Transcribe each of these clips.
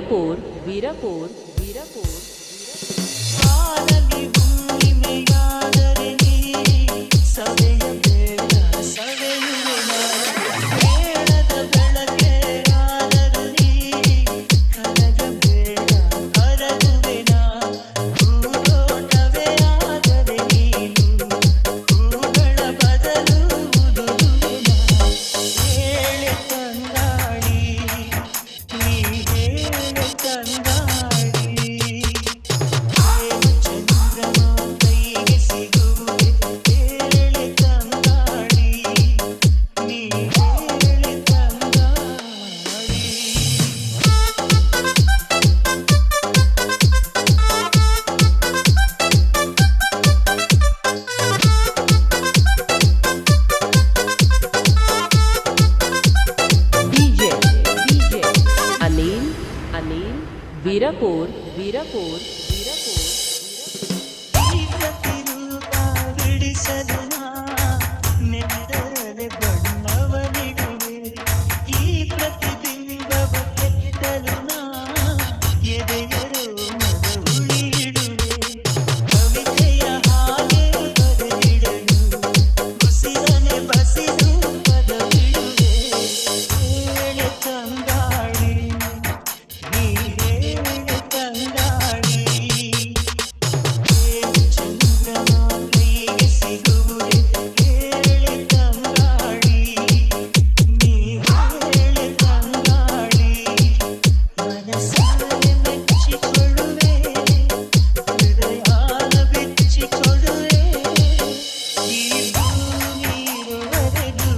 ವೀರಪುರ್ ವೀರಪುರ್ ವೀರಪುರ್ ಆನಲಿ ಹುಣ್ಣಿಮೆಯಾದರೆ ನೀ ಸವೆಯಬೇಡ ಸವೆಯುವೆನ ಮೇಳದ ಬೆಳಕೆ ಆದರೂ ನೀ ಕರಗಬೇಡ ಕರಗುವೆನ ಹೂದೋಟವೇ ಆದರೆ ನೀನು ಹೂಗಳ ಬದಲು ಉದುರುವೆನ ಹೇಳೆ ತಂಗಾಳಿ ನೀ ಹೇಳೆ ತಂಗಾಳಿ ಚಂದ್ರಮ ಕೈಗೆ ಸಿಗುವುದೇ ಹೇಳೆ ತಂಗಾಳಿ ನೀ ಹೇಳೆ ತಂಗಾಳಿ DJ ಅನಿಲ್ ಅನಿಲ್ ವೀರಪುರ್ ವೀರಪುರ್ ವೀರಪುರ್ ಈ ಪ್ರತಿರೂಪ ಬಿಡಿಸಲು ನಾ ನೆತ್ತರದೆ ಬಣ್ಣವ ನೀಡುವೆ ಈ ಪ್ರತಿಬಿಂಬವ ಕೆತ್ತಲು ನಾ ಎದೆಯರು ಮದ ಉಳಿಯಿಡುವೆ ಕವಿತೆಯ ಹಾಗೆ ಬರೆದಿಡಲು ಉಸಿರನೆ ಬಸಿದು ಪದ ಬಿಡುವೆ ಹೇಳೆ ತಂಗಾಳಿ ನೀ ಹೇಳೆ ತಂಗಾಳಿ ಚಂದ್ರಮ ಕೈಗೆ ಸಿಗುವುದೇ ಹೇಳೆ ತಂಗಾಳಿ ನೀ ಹೇಳೆ ತಂಗಾಳಿ ಮನಸಾರೆ ಮೆಚ್ಚಿಕೊಳ್ಳುವೆ ಹೃದಯಾನ ಬಿಚ್ಚಿಕೊಳ್ಳುವೆ ಈ ಭೂಮಿ ಇರುವರೆಗೂ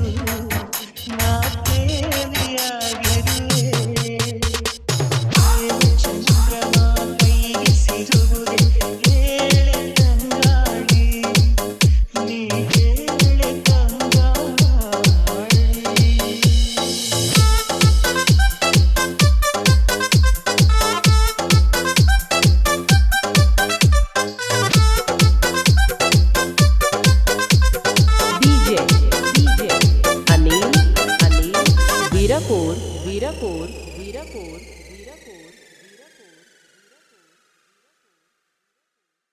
ನಾ ಪ್ರೇಮಿಯಾಗಿರುವೆ ಚಂದ್ರಮ ಕೈಗೆ ಸಿಗುವುದೇ ಹೇಳೆ ತಂಗಾಳಿ ನೀ ಹೇಳೆ ತಂಗಾಳಿ DJ ಅನಿಲ್ ಅನಿಲ್ ವೀರಪುರ್ ವೀರಪುರ್ ವೀರಪುರ್